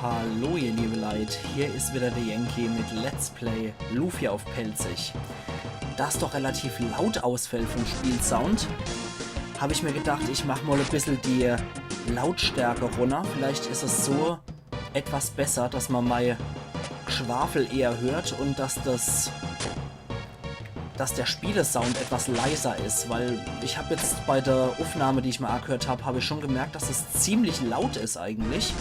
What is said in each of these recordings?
Hallo ihr liebe Leute, hier ist wieder der Yankee mit Let's Play Lufia auf Pelzig. Da es doch relativ laut ausfällt vom Spielsound, habe ich mir gedacht, ich mache mal ein bisschen die Lautstärke runter. Vielleicht ist es so etwas besser, dass man mein Geschwafel eher hört und dass der Spielesound etwas leiser ist, weil ich habe jetzt bei der Aufnahme, die ich mal angehört habe, habe ich schon gemerkt, dass es ziemlich laut ist eigentlich.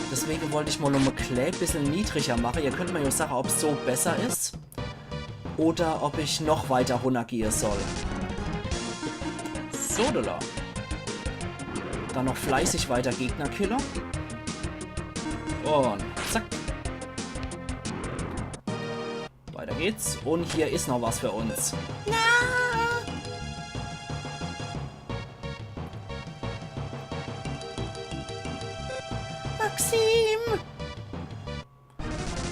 Deswegen wollte ich mal noch ein bisschen niedriger machen. Ihr könnt mir ja sagen, ob es so besser ist oder ob ich noch weiter runtergehen soll. So, da. Dann noch fleißig weiter Gegnerkiller. Und zack. Weiter geht's. Und hier ist noch was für uns. Ja. Maxim!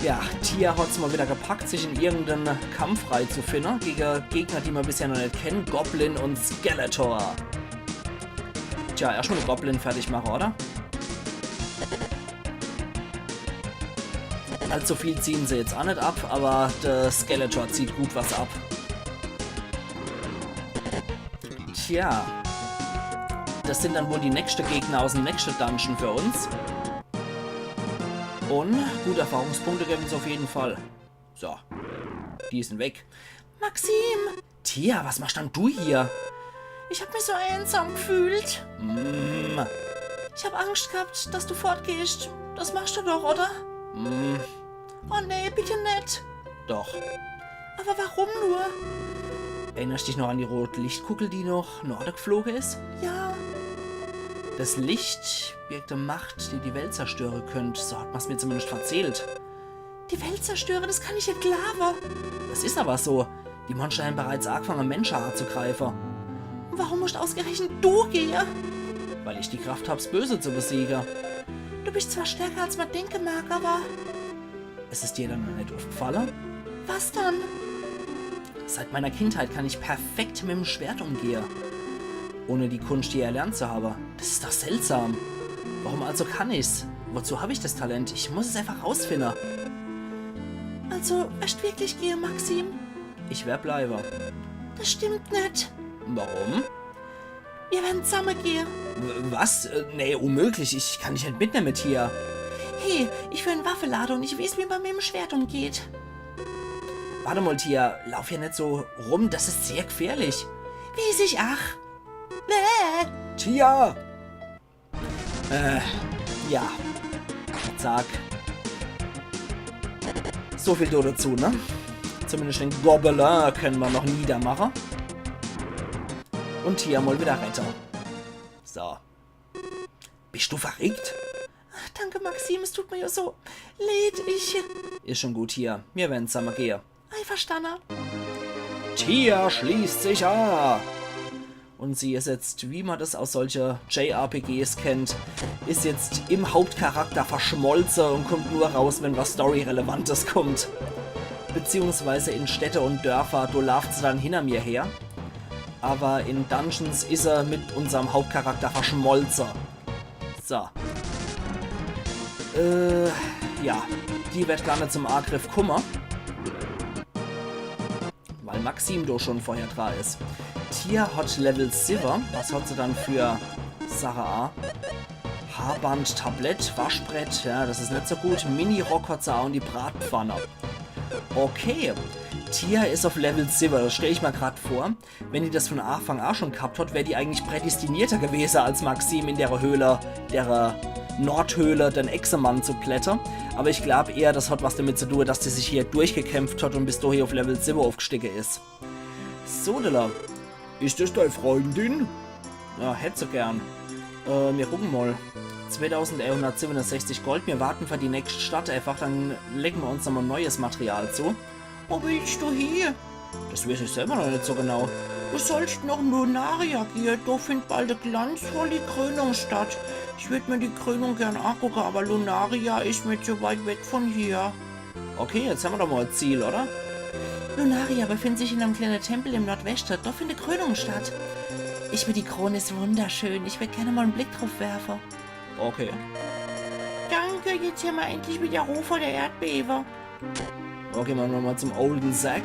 Ja, Tia hat's mal wieder gepackt, sich in irgendeinen Kampf reinzufinden gegen Gegner, die wir bisher noch nicht kennen. Goblin und Skeletor. Tja, erstmal den Goblin fertig machen, oder? Allzu viel ziehen sie jetzt auch nicht ab, aber der Skeletor zieht gut was ab. Tja. Das sind dann wohl die nächsten Gegner aus dem nächsten Dungeon für uns. Und gute Erfahrungspunkte geben es auf jeden Fall. So. Die sind weg. Maxim! Tia, was machst denn du hier? Ich habe mich so einsam gefühlt. Ich habe Angst gehabt, dass du fortgehst. Das machst du doch, oder? Oh nee, bitte nicht. Doch. Aber warum nur? Erinnerst du dich noch an die rote Lichtkugel, die noch Norden geflogen ist? Ja. Das Licht birgt eine Macht, die die Welt zerstören könnte. So hat man es mir zumindest erzählt. Die Welt zerstören, das kann ich nicht glauben. Das ist aber so. Die Monster haben bereits angefangen, Menschen anzugreifen. Warum musst ausgerechnet du gehen? Weil ich die Kraft habe, das Böse zu besiegen. Du bist zwar stärker, als man denken mag, aber... Ist es dir dann noch nicht aufgefallen? Was dann? Seit meiner Kindheit kann ich perfekt mit dem Schwert umgehen. Ohne die Kunst je erlernt zu haben. Das ist doch seltsam. Warum also kann ich's? Wozu habe ich das Talent? Ich muss es einfach rausfinden. Also, wirst wirklich gehen, Maxim? Ich werde bleiben. Das stimmt nicht. Warum? Wir werden zusammen gehen. Was? Nee, unmöglich. Ich kann dich nicht mitnehmen mit hier. Hey, ich will eine Waffe laden und ich weiß, wie man mit dem Schwert umgeht. Warte mal, Tia. Lauf hier nicht so rum. Das ist sehr gefährlich. Weiß ich, ach. Tia! Ja. Zack. So viel dazu, ne? Zumindest den Gobelin können wir noch niedermachen. Und Tia mal wieder retten. So. Bist du verrückt? Ach, danke, Maxim, es tut mir ja so leid, Ist schon gut, Tia. Wir werden zusammen gehen. Einverstanden. Tia schließt sich an. Und sie ist jetzt, wie man das aus solcher JRPGs kennt, ist jetzt im Hauptcharakter verschmolzen und kommt nur raus, wenn was Story-Relevantes kommt. Beziehungsweise in Städte und Dörfer, da läuft sie dann hinter mir her. Aber in Dungeons ist er mit unserem Hauptcharakter verschmolzen. So. Ja. Die wird gar nicht zum Angriff kommen. Weil Maxim doch schon vorher dran ist. Tia hat Level 7. Was hat sie dann für Sache A? Haarband, Tablett, Waschbrett. Ja, das ist nicht so gut. Mini-Rock hat sie auch und die Bratpfanne. Okay. Tia ist auf Level 7. Das stelle ich mir gerade vor. Wenn die das von Anfang an schon gehabt hat, wäre die eigentlich prädestinierter gewesen als Maxim in der Höhle, der Nordhöhle, den Echsemann zu klettern. Aber ich glaube eher, das hat was damit zu tun, dass die sich hier durchgekämpft hat und bis dahin auf Level 7 aufgestiegen ist. So, Dilla. Ist das deine Freundin? Ja, hätte sie gern. Wir gucken mal. 2167 Gold. Wir warten für die nächste Stadt einfach. Dann legen wir uns nochmal neues Material zu. Wo willst du hier? Das weiß ich selber noch nicht so genau. Du sollst nach Lunaria gehen. Da findet bald eine glanzvolle Krönung statt. Ich würde mir die Krönung gern angucken, aber Lunaria ist mir zu weit weg von hier. Okay, jetzt haben wir doch mal ein Ziel, oder? Lunaria befindet sich in einem kleinen Tempel im Nordwesten. Da findet Krönung statt. Die Krone ist wunderschön. Ich würde gerne mal einen Blick drauf werfen. Okay. Danke jetzt hier mal endlich wieder Ruhe vor der Erdbebe. Okay, gehen wir nochmal zum Olden Sack.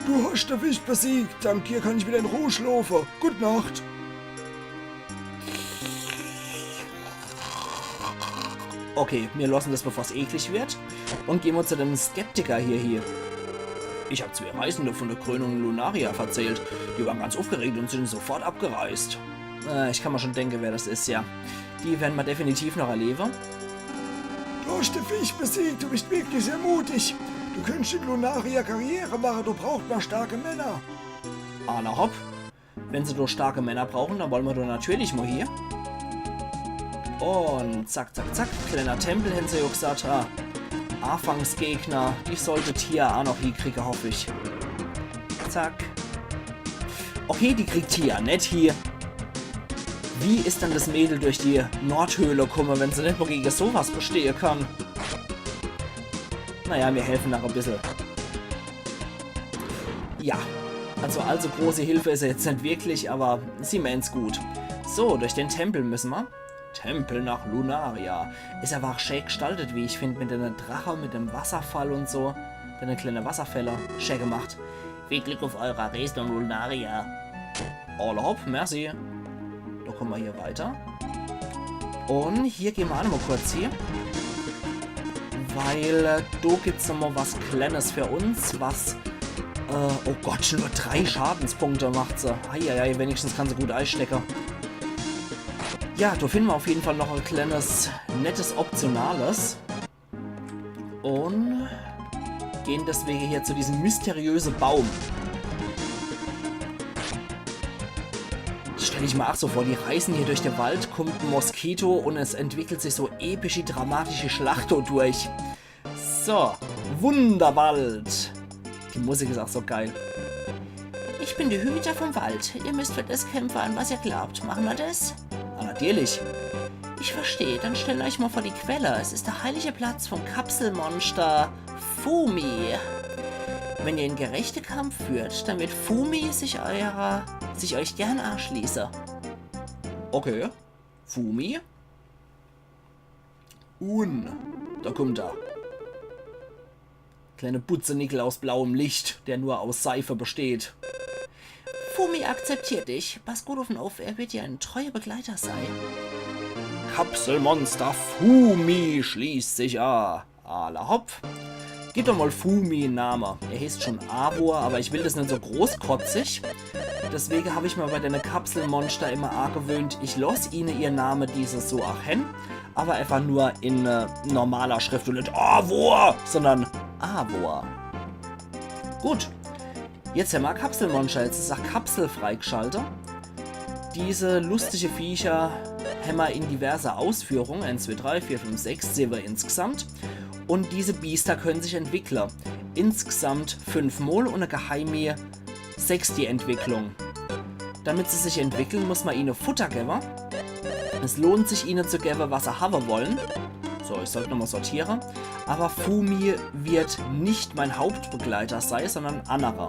Du hast den Fisch besiegt. Dank dir kann ich wieder in Ruhe schlafen. Gute Nacht. Okay, wir lassen das, bevor es eklig wird. Und gehen wir zu dem Skeptiker hier. Ich habe 2 Reisende von der Krönung Lunaria erzählt. Die waren ganz aufgeregt und sind sofort abgereist. Ich kann mir schon denken, wer das ist, ja. Die werden wir definitiv noch erleben. Du hast den Fisch besiegt. Du bist wirklich sehr mutig. Du könntest in Lunaria Karriere machen. Du brauchst mal starke Männer. Na hopp. Wenn sie doch starke Männer brauchen, dann wollen wir doch natürlich mal hier. Und zack, zack, zack. Kleiner Tempel, haben sie ja gesagt. Anfangsgegner. Die sollte Tia auch noch hinkriegen, hoffe ich. Zack. Okay, die kriegt Tia, nicht hier. Wie ist dann das Mädel durch die Nordhöhle gekommen, wenn sie nicht mal gegen sowas bestehen kann? Naja, wir helfen noch ein bisschen. Ja, also allzu große Hilfe ist er jetzt nicht wirklich, aber sie meint's gut. So, durch den Tempel müssen wir. Tempel nach Lunaria. Ist aber auch schön gestaltet, wie ich finde, mit einer Drache, mit dem Wasserfall und so. Eine kleine Wasserfälle. Schön gemacht. Viel Glück auf eurer Reise nach Lunaria. All hopp, merci. Da kommen wir hier weiter. Und hier gehen wir auch noch mal kurz hier. Weil da gibt es nochmal was Kleines für uns, was... oh Gott, nur 3 Schadenspunkte macht sie. Eieiei, wenigstens kann sie gut einstecken. Ja, da finden wir auf jeden Fall noch ein kleines, nettes Optionales. Und gehen deswegen hier zu diesem mysteriösen Baum. Stell ich mir auch so vor, die reisen hier durch den Wald, kommt ein Moskito und es entwickelt sich so epische, dramatische Schlacht durch. So, Wunderwald. Die Musik ist auch so geil. Ich bin der Hüter vom Wald. Ihr müsst für das kämpfen, an was ihr glaubt. Machen wir das? Natürlich. Ich verstehe. Dann stellt euch mal vor die Quelle. Es ist der heilige Platz vom Kapselmonster Fumi. Wenn ihr einen gerechten Kampf führt, dann wird Fumi sich euch gern anschließen. Okay. Fumi. Da kommt er. Kleine Putzenickel aus blauem Licht, der nur aus Seife besteht. Fumi akzeptiert dich. Pass gut auf ihn auf, er wird dir ein treuer Begleiter sein. Kapselmonster Fumi schließt sich an. Ala hopp. Gib doch mal Fumi einen Namen. Er heißt schon Avor, aber ich will das nicht so großkotzig. Deswegen habe ich mir bei den Kapselmonster immer angewöhnt, ich lasse ihnen ihr Name dieses so auch hin, aber einfach nur in normaler Schrift und nicht Avor, sondern Avor. Gut. Jetzt haben wir Kapselmonster. Jetzt ist auch Kapsel freigeschaltet. Diese lustige Viecher haben wir in diverse Ausführungen. 1, 2, 3, 4, 5, 6 sehen wir insgesamt. Und diese Biester können sich entwickeln. Insgesamt 5 Mal und eine geheime 6 die Entwicklung. Damit sie sich entwickeln, muss man ihnen Futter geben. Es lohnt sich ihnen zu geben, was sie haben wollen. So, ich sollte nochmal sortieren. Aber Fumi wird nicht mein Hauptbegleiter sein, sondern anderer.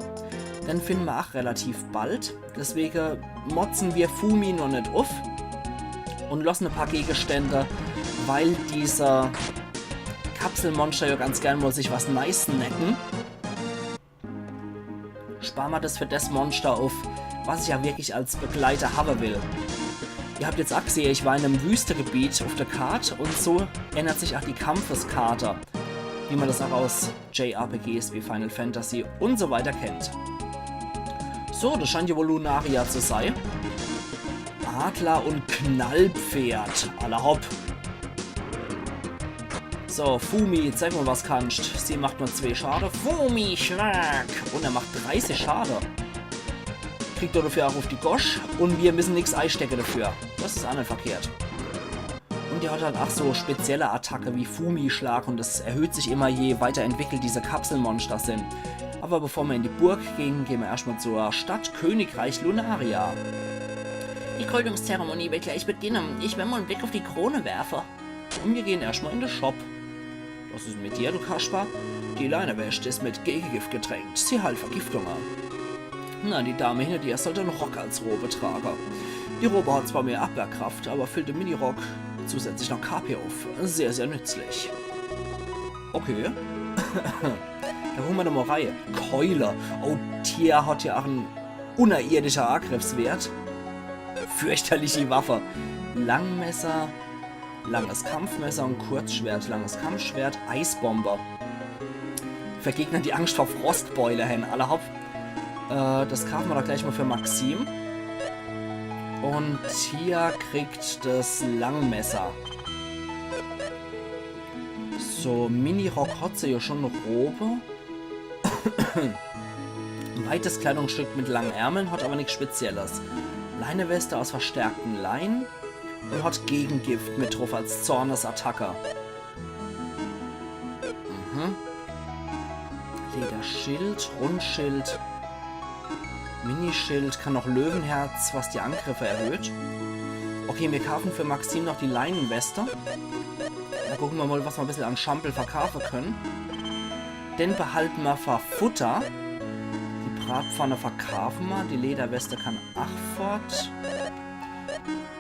Den finden wir auch relativ bald. Deswegen motzen wir Fumi noch nicht auf. Und lassen ein paar Gegenstände, weil dieser Kapselmonster ja ganz gern mal sich was nice necken. Sparen wir das für das Monster auf, was ich ja wirklich als Begleiter haben will. Ihr habt jetzt auch gesehen, ich war in einem Wüstegebiet auf der Karte und so ändert sich auch die Kampfeskarte, wie man das auch aus JRPGs wie Final Fantasy und so weiter kennt. So, das scheint ja wohl Lunaria zu sein. Adler und Knallpferd. Alla hopp. So, Fumi, zeig mal, was kannst. Sie macht nur 2 Schade. Fumi, Schlag. Und er macht 30 Schade. Kriegt er dafür auch auf die Gosch. Und wir müssen nichts einstecken dafür. Das ist auch nicht verkehrt. Und die hat halt auch so spezielle Attacke wie Fumi-Schlag. Und das erhöht sich immer, je weiterentwickelt diese Kapselmonster sind. Aber bevor wir in die Burg gehen, gehen wir erstmal zur Stadt Königreich Lunaria. Die Krönungszeremonie wird gleich beginnen. Ich werde mal einen Blick auf die Krone werfen. Und wir gehen erstmal in den Shop. Was ist mit dir, du Kasper? Die Leinewäsche ist mit Gegengift getränkt. Sie heilt Vergiftungen. Na, die Dame hinter dir sollte einen Rock als Robe tragen. Die Robe hat zwar mehr Abwehrkraft, aber füllt im Minirock zusätzlich noch KP auf. Sehr, sehr nützlich. Okay. Da holen wir eine Reihe. Keule. Oh, Tier hat ja auch einen unerirdischen Angriffswert. Fürchterliche Waffe. Langmesser, langes Kampfmesser und Kurzschwert. Langes Kampfschwert, Eisbomber. Für Gegner, die Angst vor Frostbeule haben. Alle hopp. Das kaufen wir doch gleich mal für Maxim. Und hier kriegt das Langmesser. So, Mini-Rock hat sie ja schon eine Robe. Ein weites Kleidungsstück mit langen Ärmeln, hat aber nichts Spezielles. Leineweste aus verstärkten Leinen und hat Gegengift mit drauf als Zornesattacke. Lederschild, Rundschild, Minischild, kann noch Löwenherz, was die Angriffe erhöht. Okay, wir kaufen für Maxim noch die Leinenweste. Da gucken wir mal, was wir ein bisschen an Schampel verkaufen können. Den behalten wir für Futter. Die Bratpfanne verkaufen wir. Die Lederweste kann 8 fort.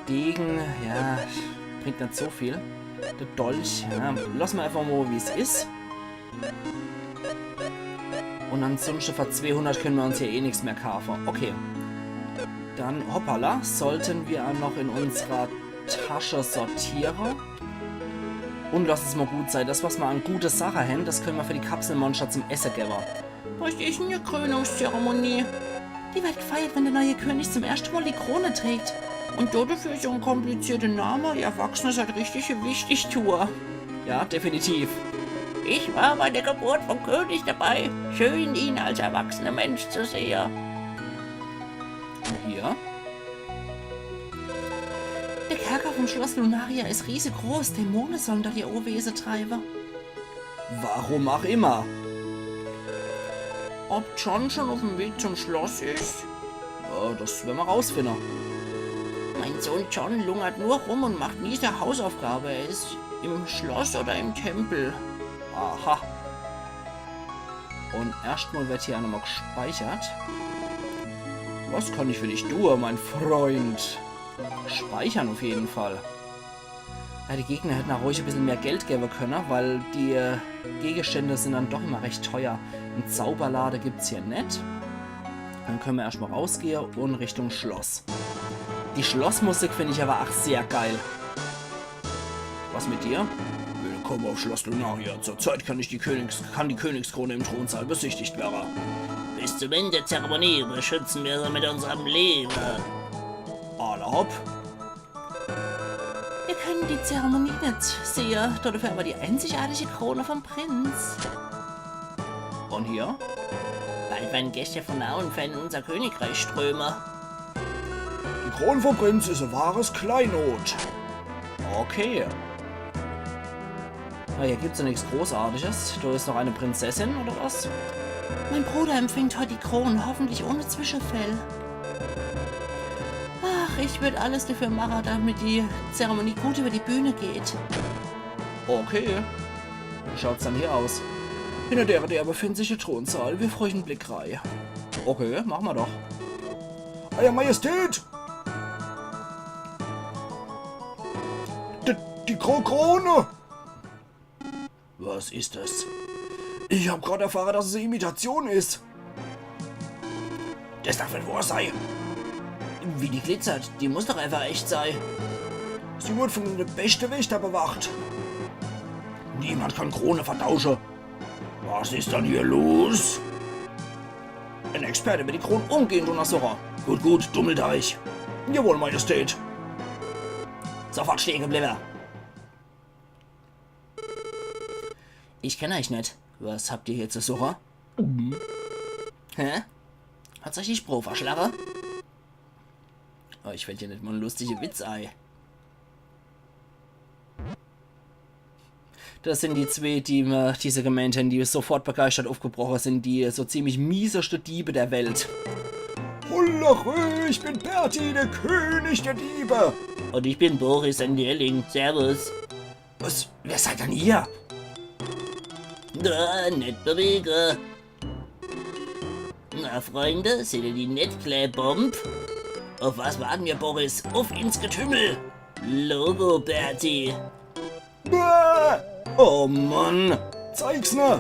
Degen, ja, bringt nicht so viel. Der Dolch, ja, lassen wir einfach mal, wie es ist. Und ansonsten für 200 können wir uns hier eh nichts mehr kaufen. Okay. Dann, hoppala, sollten wir noch in unserer Tasche sortieren. Und lass es mal gut sein. Das, was wir an gute Sache haben, das können wir für die Kapselmonster zum Essen geben. Was ist denn eine Krönungszeremonie? Die wird gefeiert, wenn der neue König zum ersten Mal die Krone trägt. Und dafür ist so ein komplizierter Name, die Erwachsene seid richtig wichtig tun. Ja, definitiv. Ich war bei der Geburt vom König dabei. Schön, ihn als erwachsener Mensch zu sehen. Hier. Der Kerker vom Schloss Lunaria ist riesengroß. Dämonen sollen da die Ohrwese treiben. Warum auch immer. Ob John schon auf dem Weg zum Schloss ist? Ja, das werden wir rausfinden. Mein Sohn John lungert nur rum und macht nie seine Hausaufgabe. Er ist im Schloss oder im Tempel. Aha. Und erstmal wird hier nochmal gespeichert. Was kann ich für dich tun, mein Freund? Speichern auf jeden Fall. Ja, die Gegner hätten auch ruhig ein bisschen mehr Geld geben können, weil die Gegenstände sind dann doch immer recht teuer. Ein Zauberlade gibt es hier nicht. Dann können wir erstmal rausgehen und Richtung Schloss. Die Schlossmusik finde ich aber auch sehr geil. Was mit dir? Willkommen auf Schloss Lunaria. Zurzeit kann die Königskrone im Thronsaal besichtigt werden. Bis zum Ende der Zeremonie beschützen wir sie mit unserem Leben. Alle hopp. Wir können die Zeremonie nicht sehen, dafür aber die einzigartige Krone vom Prinz. Und hier? Bald werden Gäste von Auenfern in unser Königreich strömen. Die Krone vom Prinz ist ein wahres Kleinod. Okay. Na, hier gibt's ja nichts Großartiges. Da ist noch eine Prinzessin, oder was? Mein Bruder empfängt heute die Krone, hoffentlich ohne Zwischenfell. Ach, ich würde alles dafür machen, damit die Zeremonie gut über die Bühne geht. Okay. Wie schaut's dann hier aus? Hinter der befindet sich der Thronsaal. Wir freuen Blick rein. Okay, machen wir doch. Euer Majestät! Die Krone! Was ist das? Ich habe gerade erfahren, dass es eine Imitation ist. Das darf nicht wahr sein. Wie die glitzert, die muss doch einfach echt sein. Sie wurde von der besten Wächter bewacht. Niemand kann Krone vertauschen. Was ist dann hier los? Ein Experte mit die Krone umgehend und Asura. Gut, Dummelteich. Jawohl, Majestät. Sofort stehen geblieben. Ich kenne euch nicht. Was habt ihr hier zu suchen? Hä? Hat's euch die Spruch verschlagen? Oh, ich fällt hier nicht mal ein lustiger Witz ein. Das sind die zwei, die mir diese gemeint haben, die sofort begeistert aufgebrochen sind, die so ziemlich mieseste Diebe der Welt. Hullerö, ich bin Berti, der König der Diebe. Und ich bin Boris Enderling. Servus. Was? Wer seid denn ihr? Na, nicht bewegen. Na, Freunde, seht ihr die Netkleibomb? Auf was warten wir, Boris? Auf ins Getümmel! Logo, Bertie. Bäh! Oh Mann. Zeig's ne?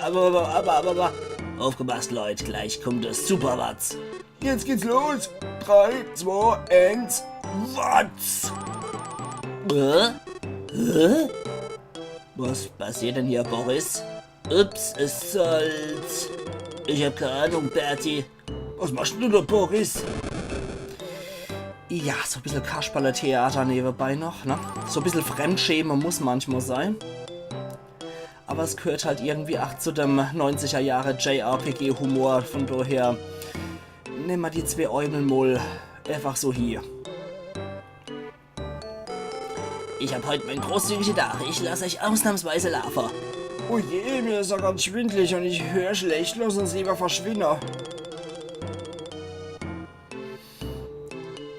Aber. Aufgepasst, Leute, gleich kommt das Superwatz. Jetzt geht's los. 3, 2, 1, Watz! Was passiert denn hier, Boris? Ups, es soll's. Ich hab keine Ahnung, Bertie. Was machst du da, Boris? Ja, so ein bisschen Kasperle-Theater nebenbei noch, ne? So ein bisschen Fremdschämen muss manchmal sein. Aber es gehört halt irgendwie auch zu dem 90er Jahre JRPG-Humor. Von daher nehmen wir die zwei Äumel mal einfach so hier. Ich hab heute mein großzügiger Tag. Ich lasse euch ausnahmsweise laufen. Oh je, mir ist ja ganz schwindelig und ich höre schlecht. Lass uns lieber verschwinden.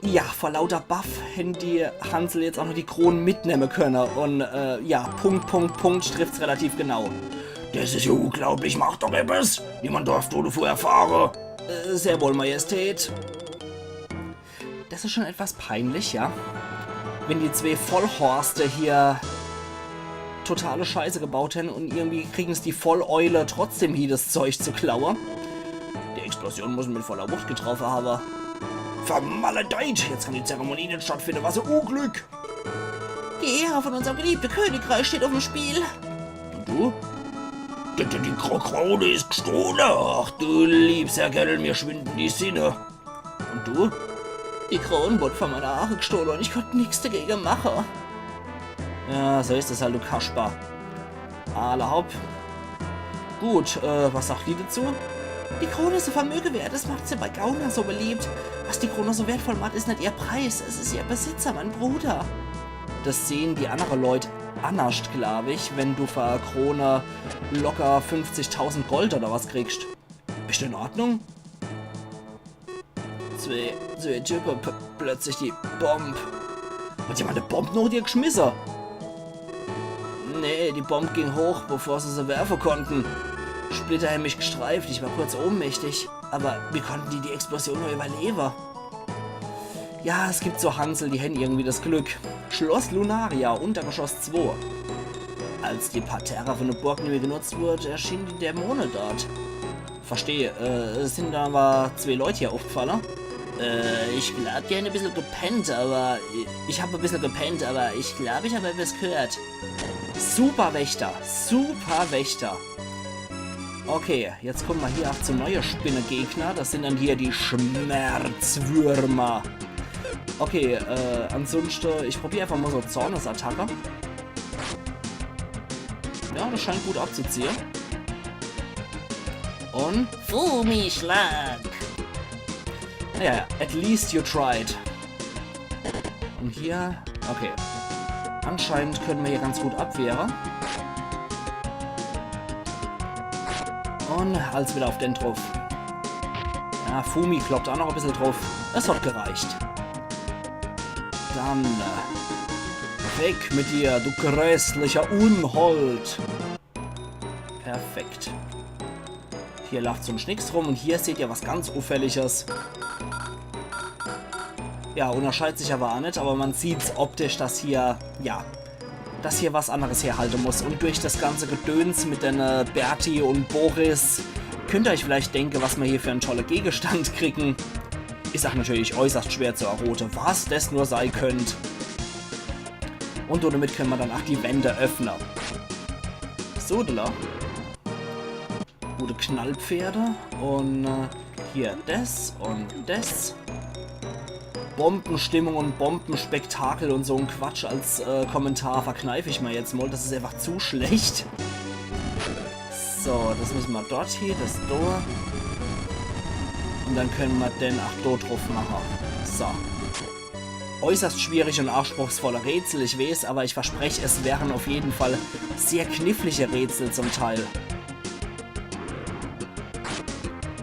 Ja, vor lauter Buff hätten die Hansel jetzt auch noch die Kronen mitnehmen können. Und ja, Punkt trifft's relativ genau. Das ist ja unglaublich, mach doch etwas. Niemand darf davor erfahren. Sehr wohl, Majestät. Das ist schon etwas peinlich, ja. Wenn die zwei Vollhorste hier totale Scheiße gebaut hätten und irgendwie kriegen es die Volleule trotzdem hier das Zeug zu klauen. Die Explosion muss mit voller Wucht getroffen haben. Vermaledeit! Jetzt kann die Zeremonie nicht stattfinden. Was ein Unglück! Die Ehre von unserem geliebten Königreich steht auf dem Spiel. Und du? Die Krone ist gestohlen. Ach du liebster Kerl, mir schwinden die Sinne. Und du? Die Krone wurde von meiner Ache gestohlen und ich konnte nichts dagegen machen. Ja, so ist es halt, du Kasper. Alle hopp. Gut, was sagt die dazu? Die Krone ist so Vermögen wert, das macht sie bei Gaunern so beliebt. Was die Krone so wertvoll macht, ist nicht ihr Preis, es ist ihr Besitzer, mein Bruder. Das sehen die anderen Leute anders, glaube ich, wenn du für Krone locker 50.000 Gold oder was kriegst. Bist du in Ordnung? Zwei Typen, plötzlich die Bombe. Hat jemand eine Bombe noch dir geschmissen? Nee, die Bombe ging hoch, bevor sie sie werfen konnten. Splitter haben mich gestreift, ich war kurz ohnmächtig. Aber wie konnten die Explosion nur überleben? Ja, es gibt so Hansel, die haben irgendwie das Glück. Schloss Lunaria, Untergeschoss 2. Als die Parterre von der Burg nicht mehr genutzt wurde, erschienen die Dämonen dort. Verstehe, es sind da aber zwei Leute hier aufgefallen. Ich glaube, die haben ein bisschen gepennt, aber... Ich habe ein bisschen gepennt, aber ich glaube, ich habe etwas gehört. Superwächter, Superwächter. Okay, jetzt kommen wir hier auch zu neuen Spinnegegner. Das sind dann hier die Schmerzwürmer. Okay, ansonsten, ich probiere einfach mal so Zornesattacke. Ja, das scheint gut abzuziehen. Und... Fumi-Schlag! Ja, at least you tried. Und hier... Okay. Anscheinend können wir hier ganz gut abwehren. Und als wieder auf den drauf. Ja, Fumi kloppt auch noch ein bisschen drauf. Das hat gereicht. Dann... weg mit dir, du grässlicher Unhold. Perfekt. Hier lacht so ein Schnicks rum und hier seht ihr was ganz Auffälliges. Ja, unterscheidet sich aber auch nicht, aber man sieht optisch, dass hier, ja, dass hier was anderes herhalten muss. Und durch das ganze Gedöns mit den Bertie und Boris könnt ihr euch vielleicht denken, was wir hier für einen tollen Gegenstand kriegen. Ist auch natürlich äußerst schwer zu erraten, was das nur sein könnte. Und damit können wir dann auch die Wände öffnen. So, da. Gute Knallpferde. Und hier das und das. Bombenstimmung und Bombenspektakel und so ein Quatsch als Kommentar verkneife ich mir jetzt mal. Das ist einfach zu schlecht. So, das müssen wir dort hier, das da. Und dann können wir den auch dort drauf machen. So. Äußerst schwierig und anspruchsvolle Rätsel, ich weiß, aber ich verspreche, es wären auf jeden Fall sehr knifflige Rätsel zum Teil.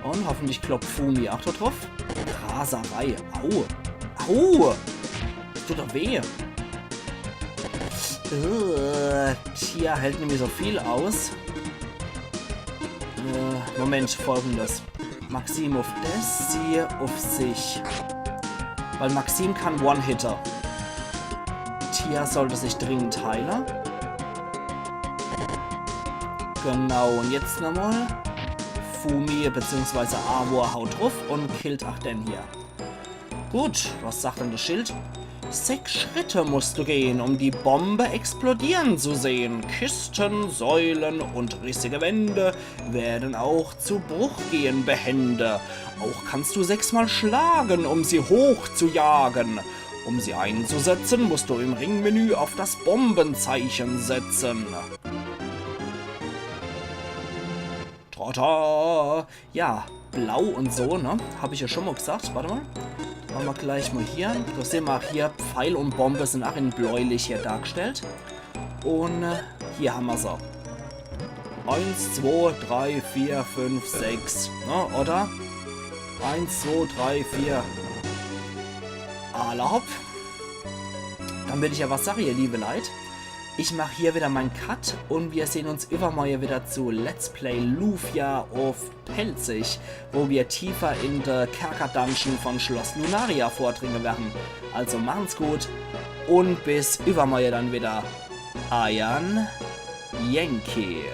Und hoffentlich kloppt Fumi auch da drauf. Raserei. Au. Au! Das tut doch weh. Tja, hält nämlich so viel aus. Moment, folgendes. Maxim auf das, sie auf sich. Weil Maxim kann One-Hitter. Tia sollte sich dringend heilen. Genau, und jetzt nochmal. Fumi bzw. Avor haut drauf und killt Arden hier. Gut, was sagt denn das Schild? 6 Schritte musst du gehen, um die Bombe explodieren zu sehen. Kisten, Säulen und rissige Wände werden auch zu Bruch gehen behende. Auch kannst du 6-mal schlagen, um sie hoch zu jagen. Um sie einzusetzen, musst du im Ringmenü auf das Bombenzeichen setzen. Tada! Ja, blau und so, ne? Habe ich ja schon mal gesagt. Warte mal. Machen wir gleich mal hier. Da sehen wir auch hier, Pfeil und Bombe sind auch in bläulich hier dargestellt. Und hier haben wir sie. 1, 2, 3, 4, 5, 6. Ne, oder? 1, 2, 3, 4. Alle hopp. Dann will ich ja was sagen, ihr liebe Leute. Ich mache hier wieder meinen Cut und wir sehen uns übermorgen wieder zu Let's Play Lufia auf Pelzig, wo wir tiefer in der Kerker-Dungeon von Schloss Lunaria vordringen werden. Also machen's gut und bis übermorgen dann wieder. Ayan Yankee.